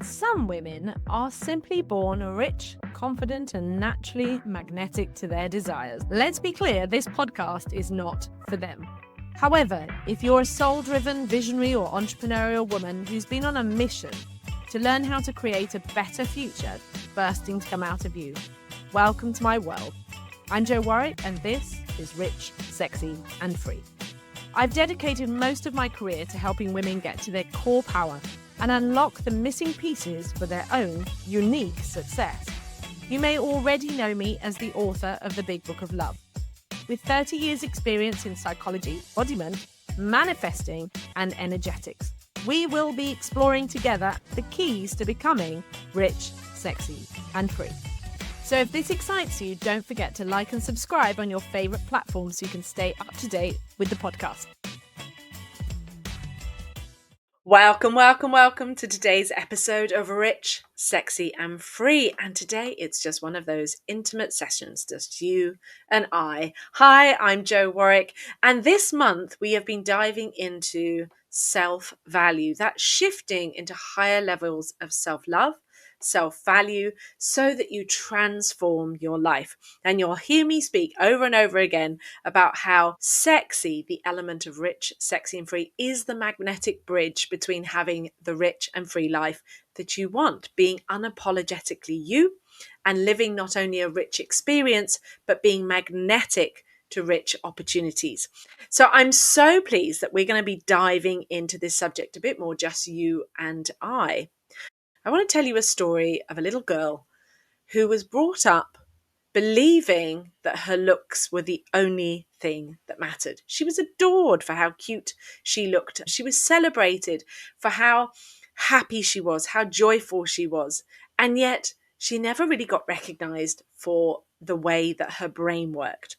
Some women are simply born rich, confident, and naturally magnetic to their desires. Let's be clear, this podcast is not for them. However, if you're a soul-driven, visionary, or entrepreneurial woman who's been on a mission to learn how to create a better future bursting to come out of you, welcome to my world. I'm Jo Warwick, and this is Rich, Sexy, and Free. I've dedicated most of my career to helping women get to their core power and unlock the missing pieces for their own unique success. You may already know me as the author of The Big Book of Love. With 30 years experience in psychology, embodiment, manifesting, and energetics, we will be exploring together the keys to becoming rich, sexy, and free. So if this excites you, don't forget to like and subscribe on your favorite platform so you can stay up to date with the podcast. Welcome to today's episode of Rich, Sexy, and Free. And today it's just one of those intimate sessions, just you and I. Hi, I'm Jo Warwick, and this month we have been diving into self-value, that shifting into higher levels of self-love, self-value, so that you transform your life. And you'll hear me speak over and over again about how sexy, the element of rich, sexy, and free, is the magnetic bridge between having the rich and free life that you want, being unapologetically you and living not only a rich experience, but being magnetic to rich opportunities. So I'm so pleased that we're going to be diving into this subject a bit more, just you and I want to tell you a story of a little girl who was brought up believing that her looks were the only thing that mattered. She was adored for how cute she looked. She was celebrated for how happy she was, how joyful she was. And yet she never really got recognized for the way that her brain worked.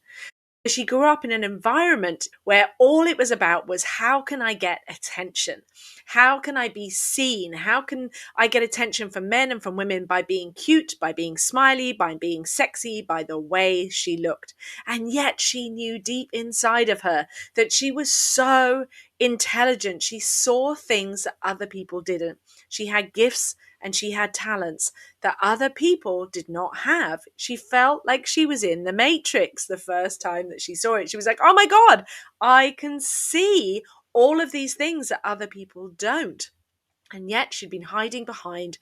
She grew up in an environment where all it was about was, how can I get attention? How can I be seen? How can I get attention from men and from women by being cute, by being smiley, by being sexy, by the way she looked? And yet she knew deep inside of her that she was so intelligent. She saw things that other people didn't. She had gifts and she had talents that other people did not have. She felt like she was in the Matrix the first time that she saw it. She was like, oh my God, I can see all of these things that other people don't. And yet she'd been hiding behind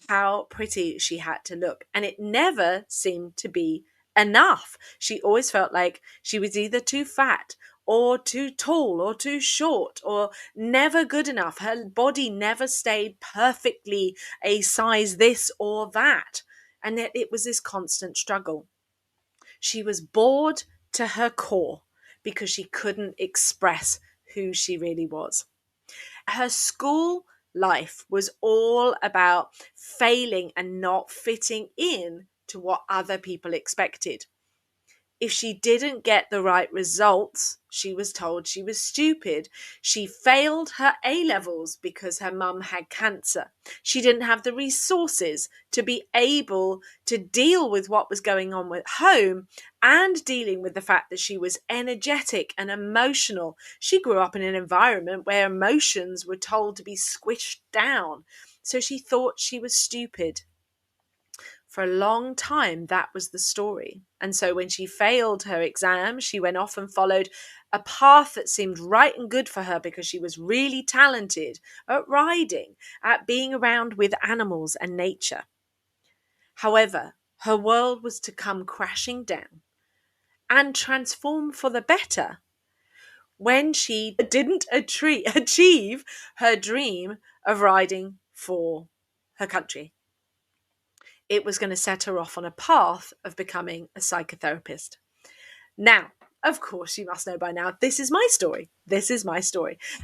how pretty she had to look. And it never seemed to be enough. She always felt like she was either too fat or too tall or too short or never good enough. Her body never stayed perfectly a size this or that. And yet it was this constant struggle. She was bored to her core because she couldn't express who she really was. Her school life was all about failing and not fitting in to what other people expected. If she didn't get the right results, she was told she was stupid. She failed her A-levels because her mum had cancer. She didn't have the resources to be able to deal with what was going on at home and dealing with the fact that she was energetic and emotional. She grew up in an environment where emotions were told to be squished down. So she thought she was stupid. For a long time, that was the story. And so when she failed her exam, she went off and followed a path that seemed right and good for her because she was really talented at riding, at being around with animals and nature. However, her world was to come crashing down and transform for the better when she didn't achieve her dream of riding for her country. It was going to set her off on a path of becoming a psychotherapist. Now, of course, you must know by now, this is my story.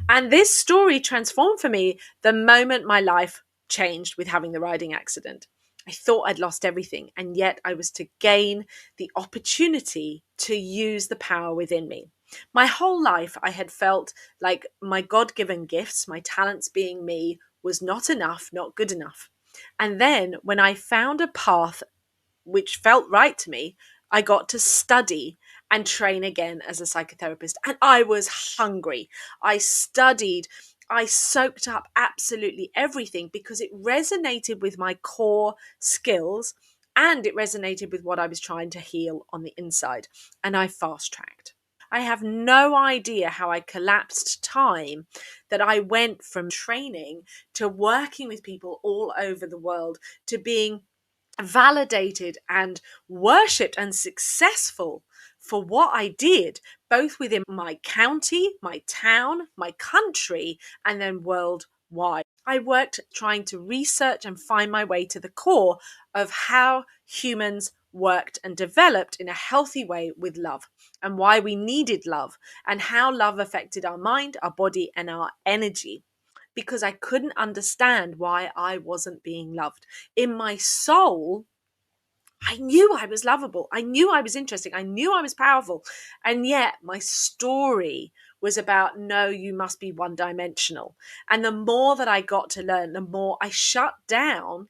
And this story transformed for me the moment my life changed with having the riding accident. I thought I'd lost everything, and yet I was to gain the opportunity to use the power within me. My whole life, I had felt like my God-given gifts, my talents being me, was not enough, not good enough. And then when I found a path which felt right to me, I got to study and train again as a psychotherapist. And I was hungry. I studied I soaked up absolutely everything because it resonated with my core skills and it resonated with what I was trying to heal on the inside. And I fast tracked. I have no idea how I collapsed time that I went from training to working with people all over the world to being validated and worshipped and successful for what I did, both within my county, my town, my country, and then worldwide. I worked trying to research and find my way to the core of how humans worked and developed in a healthy way with love and why we needed love and how love affected our mind, our body, and our energy. Because I couldn't understand why I wasn't being loved. In my soul, I knew I was lovable. I knew I was interesting. I knew I was powerful. And yet my story was about, no, you must be one dimensional. And the more that I got to learn, the more I shut down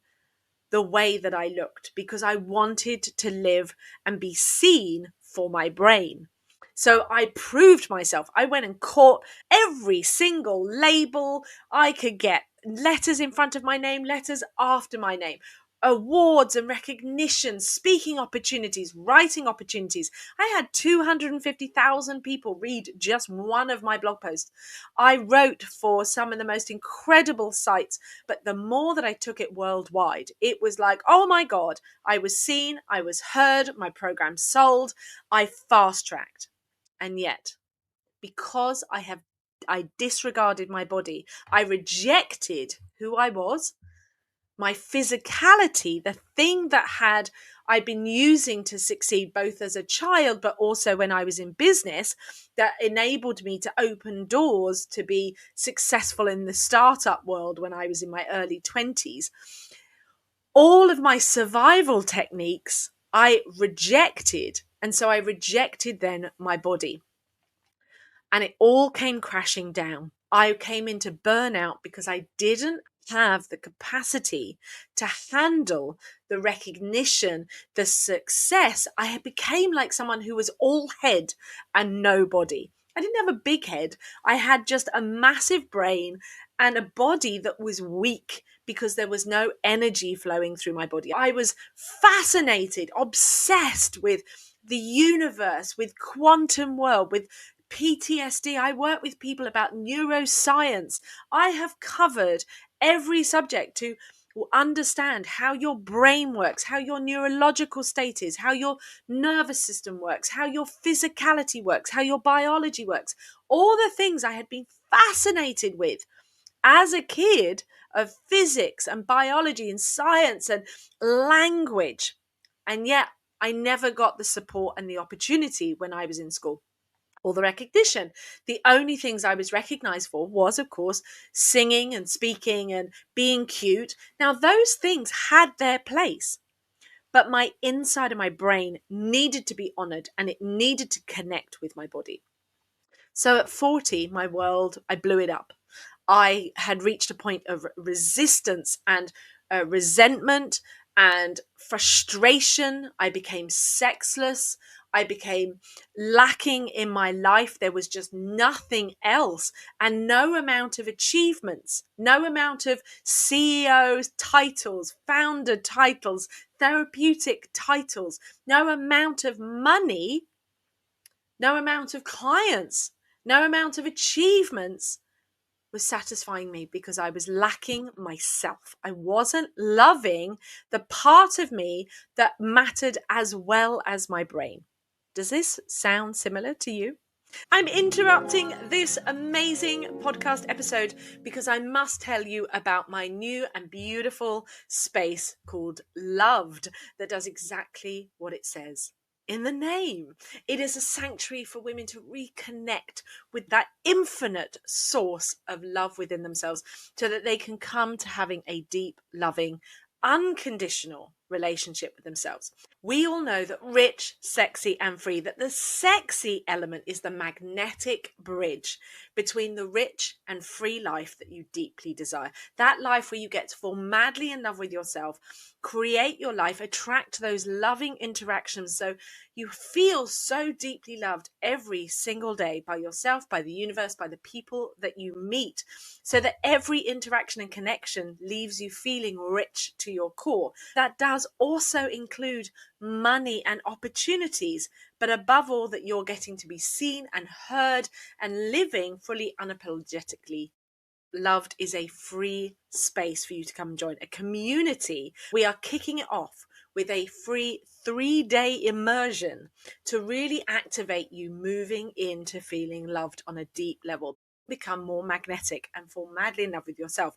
the way that I looked because I wanted to live and be seen for my brain. So I proved myself. I went and caught every single label I could get. Letters in front of my name, letters after my name, awards and recognitions, speaking opportunities, writing opportunities. I had 250,000 people read just one of my blog posts. I wrote for some of the most incredible sites, but the more that I took it worldwide, it was like, oh my God, I was seen, I was heard, my program sold, I fast tracked. And yet, because I disregarded my body, I rejected who I was, my physicality, the thing that had I'd been using to succeed both as a child, but also when I was in business, that enabled me to open doors to be successful in the startup world when I was in my early 20s. All of my survival techniques I rejected. And so I rejected then my body. And it all came crashing down. I came into burnout because I didn't have the capacity to handle the recognition, the success. I became like someone who was all head and no body. I didn't have a big head. I had just a massive brain and a body that was weak because there was no energy flowing through my body. I was fascinated, obsessed with the universe, with quantum world, with PTSD. I work with people about neuroscience. I have covered every subject to understand how your brain works, how your neurological state is, how your nervous system works, how your physicality works, how your biology works. All the things I had been fascinated with as a kid of physics and biology and science and language. And yet I never got the support and the opportunity when I was in school or the recognition. The only things I was recognized for was, of course, singing and speaking and being cute. Now, those things had their place, but my inside of my brain needed to be honored and it needed to connect with my body. So at 40, my world, I blew it up. I had reached a point of resistance and resentment and frustration. I became sexless. I became lacking in my life. There was just nothing else, and no amount of achievements, no amount of CEO titles, founder titles, therapeutic titles, no amount of money, no amount of clients, no amount of achievements was satisfying me because I was lacking myself. I wasn't loving the part of me that mattered as well as my brain. Does this sound similar to you? I'm interrupting this amazing podcast episode because I must tell you about my new and beautiful space called Loved that does exactly what it says in the name. It is a sanctuary for women to reconnect with that infinite source of love within themselves so that they can come to having a deep, loving, unconditional relationship with themselves. We all know that rich, sexy, and free, that the sexy element is the magnetic bridge between the rich and free life that you deeply desire. That life where you get to fall madly in love with yourself, create your life, attract those loving interactions so you feel so deeply loved every single day by yourself, by the universe, by the people that you meet, so that every interaction and connection leaves you feeling rich to your core. That does also include money and opportunities, but above all, that you're getting to be seen and heard and living fully unapologetically. Loved is a free space for you to come and join a community. We are kicking it off with a free 3-day immersion to really activate you moving into feeling loved on a deep level, become more magnetic and fall madly in love with yourself.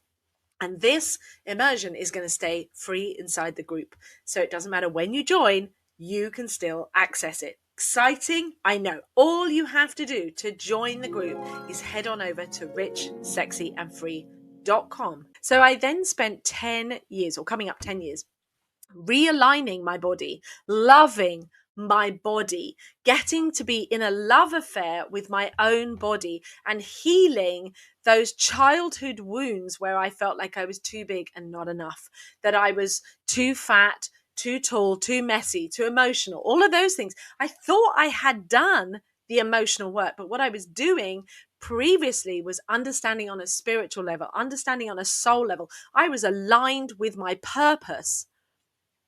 And this immersion is going to stay free inside the group. So it doesn't matter when you join, you can still access it. Exciting? I know. All you have to do to join the group is head on over to richsexyandfree.com. So I then spent 10 years, or coming up 10 years, realigning my body, loving my body, getting to be in a love affair with my own body and healing those childhood wounds where I felt like I was too big and not enough, that I was too fat, too tall, too messy, too emotional, all of those things. I thought I had done the emotional work, but what I was doing previously was understanding on a spiritual level, understanding on a soul level. I was aligned with my purpose,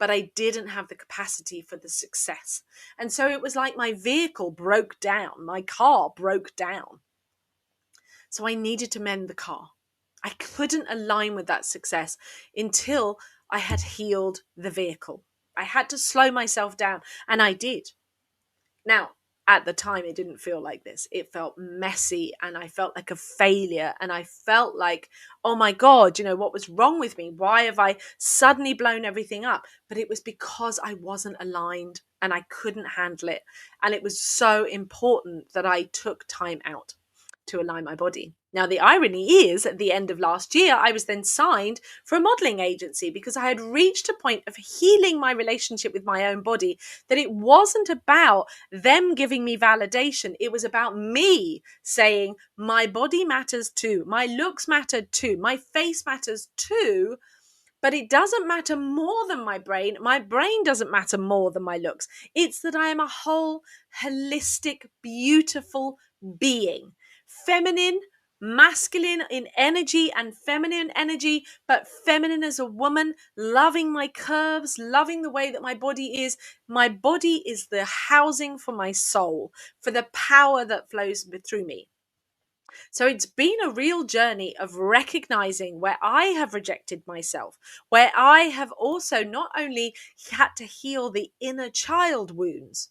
but I didn't have the capacity for the success. And so it was like my vehicle broke down, my car broke down. So I needed to mend the car. I couldn't align with that success until I had healed the vehicle. I had to slow myself down, and I did. Now, at the time, it didn't feel like this. It felt messy, and I felt like a failure, and I felt like, oh my God, what was wrong with me? Why have I suddenly blown everything up? But it was because I wasn't aligned and I couldn't handle it. And it was so important that I took time out to align my body. Now, the irony is, at the end of last year, I was then signed for a modeling agency because I had reached a point of healing my relationship with my own body, that it wasn't about them giving me validation. It was about me saying, my body matters too. My looks matter too. My face matters too. But it doesn't matter more than my brain. My brain doesn't matter more than my looks. It's that I am a whole, holistic, beautiful being. Feminine, masculine in energy and feminine energy, but feminine as a woman, loving my curves, loving the way that my body is. My body is the housing for my soul, for the power that flows through me. So it's been a real journey of recognizing where I have rejected myself, where I have also not only had to heal the inner child wounds,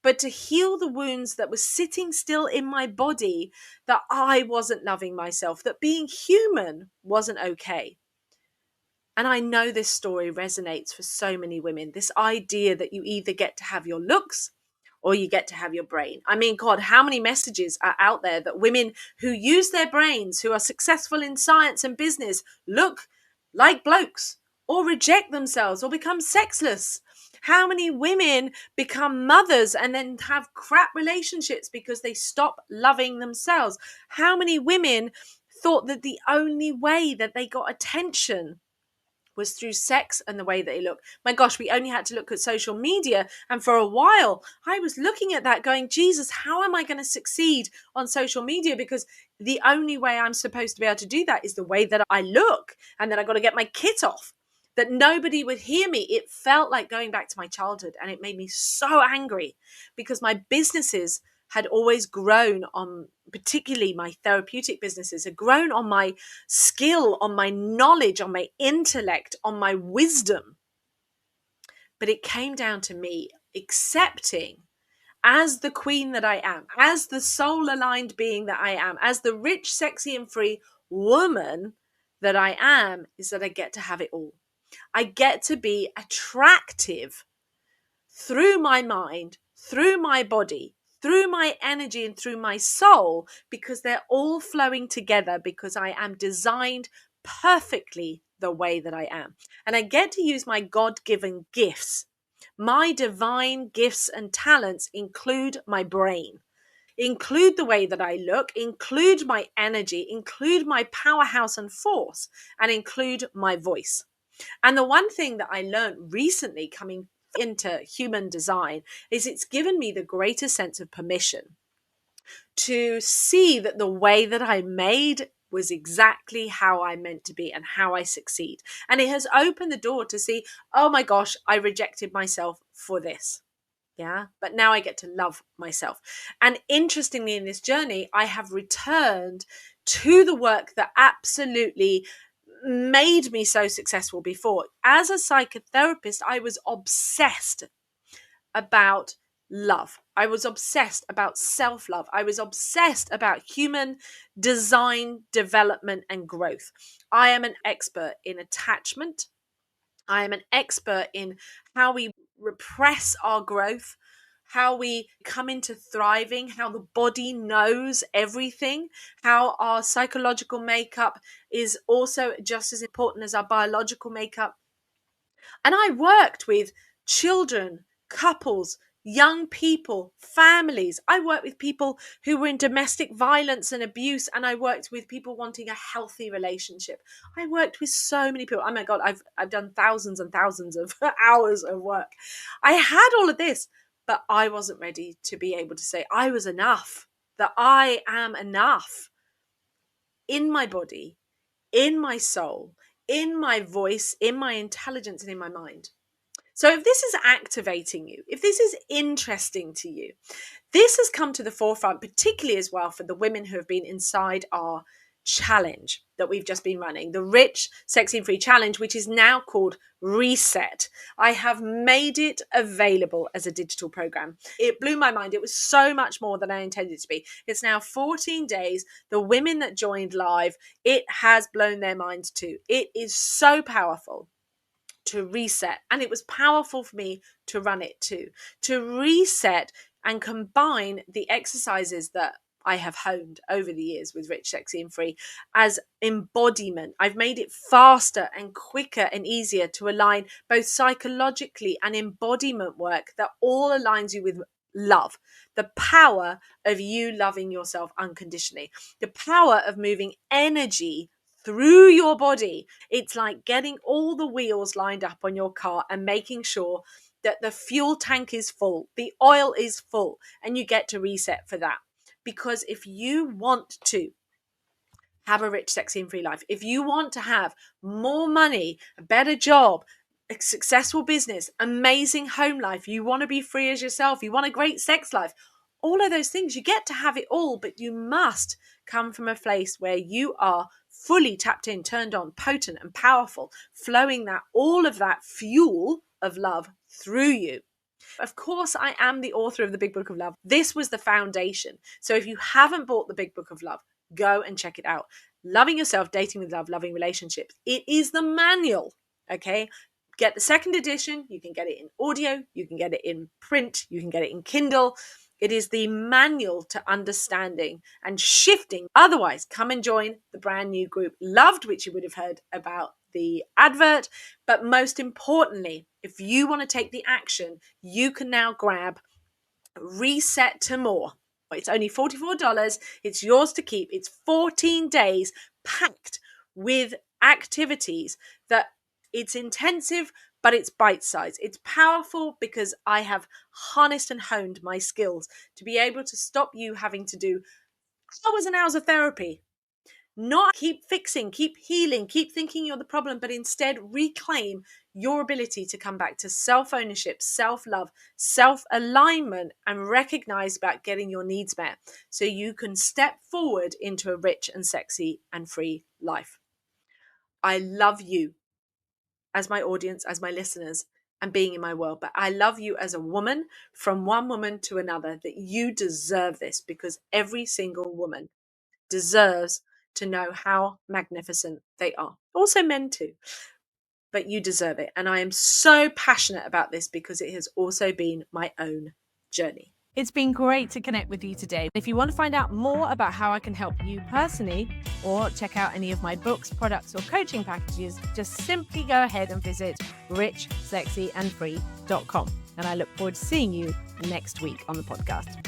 but to heal the wounds that were sitting still in my body, that I wasn't loving myself, that being human wasn't okay. And I know this story resonates for so many women. This idea that you either get to have your looks or you get to have your brain. I mean, God, how many messages are out there that women who use their brains, who are successful in science and business, look like blokes or reject themselves or become sexless? How many women become mothers and then have crap relationships because they stop loving themselves? How many women thought that the only way that they got attention was through sex and the way that they look? My gosh, we only had to look at social media. And for a while, I was looking at that going, Jesus, how am I going to succeed on social media? Because the only way I'm supposed to be able to do that is the way that I look. And then I got to get my kit off, that nobody would hear me. It felt like going back to my childhood, and it made me so angry because my businesses had always grown on, particularly my therapeutic businesses, had grown on my skill, on my knowledge, on my intellect, on my wisdom. But it came down to me accepting, as the queen that I am, as the soul aligned being that I am, as the rich, sexy, and free woman that I am, is that I get to have it all. I get to be attractive through my mind, through my body, through my energy, and through my soul, because they're all flowing together, because I am designed perfectly the way that I am. And I get to use my God-given gifts. My divine gifts and talents include my brain, include the way that I look, include my energy, include my powerhouse and force, and include my voice. And the one thing that I learned recently coming into human design is it's given me the greatest sense of permission to see that the way that I made was exactly how I meant to be and how I succeed. And it has opened the door to see, oh my gosh, I rejected myself for this. Yeah. But now I get to love myself. And interestingly, in this journey, I have returned to the work that absolutely made me so successful before. As a psychotherapist, I was obsessed about love. I was obsessed about self-love. I was obsessed about human design, development, and growth. I am an expert in attachment. I am an expert in how we repress our growth, how we come into thriving, how the body knows everything, how our psychological makeup is also just as important as our biological makeup. And I worked with children, couples, young people, families. I worked with people who were in domestic violence and abuse, and I worked with people wanting a healthy relationship. I worked with so many people. Oh my God, I've done thousands and thousands of hours of work. I had all of this, but I wasn't ready to be able to say I was enough, that I am enough in my body, in my soul, in my voice, in my intelligence, and in my mind. So if this is activating you, if this is interesting to you, this has come to the forefront, particularly as well for the women who have been inside our challenge that we've just been running, the Rich, Sexy and Free Challenge, which is now called Reset. I have made it available as a digital program. It blew my mind. It was so much more than I intended it to be. It's now 14 days. The women that joined live, it has blown their minds too. It is so powerful to reset, and it was powerful for me to run it too, to reset and combine the exercises that I have honed over the years with Rich, Sexy and Free as embodiment. I've made it faster and quicker and easier to align both psychologically and embodiment work that all aligns you with love, the power of you loving yourself unconditionally, the power of moving energy through your body. It's like getting all the wheels lined up on your car and making sure that the fuel tank is full, the oil is full, and you get to reset for that. Because if you want to have a rich, sexy, and free life, if you want to have more money, a better job, a successful business, amazing home life, you want to be free as yourself, you want a great sex life, all of those things, you get to have it all, but you must come from a place where you are fully tapped in, turned on, potent and powerful, flowing that all of that fuel of love through you. Of course, I am the author of the Big Book of Love. This was the foundation. So if you haven't bought the Big Book of Love, go and check it out. Loving Yourself, Dating with Love, Loving Relationships. It is the manual. Okay. Get the second edition. You can get it in audio. You can get it in print. You can get it in Kindle. It is the manual to understanding and shifting. Otherwise, come and join the brand new group Loved, which you would have heard about the advert. But most importantly, if you want to take the action, you can now grab Reset to More. It's only $44. It's yours to keep. It's 14 days packed with activities that it's intensive, but it's bite-sized. It's powerful because I have harnessed and honed my skills to be able to stop you having to do hours and hours of therapy. Not keep fixing, keep healing, keep thinking you're the problem, but instead reclaim your ability to come back to self-ownership, self-love, self-alignment, and recognize about getting your needs met so you can step forward into a rich and sexy and free life. I love you as my audience, as my listeners, and being in my world, but I love you as a woman, from one woman to another, that you deserve this, because every single woman deserves to know how magnificent they are. Also men too, but you deserve it. And I am so passionate about this because it has also been my own journey. It's been great to connect with you today. If you want to find out more about how I can help you personally, or check out any of my books, products, or coaching packages, just simply go ahead and visit richsexyandfree.com. And I look forward to seeing you next week on the podcast.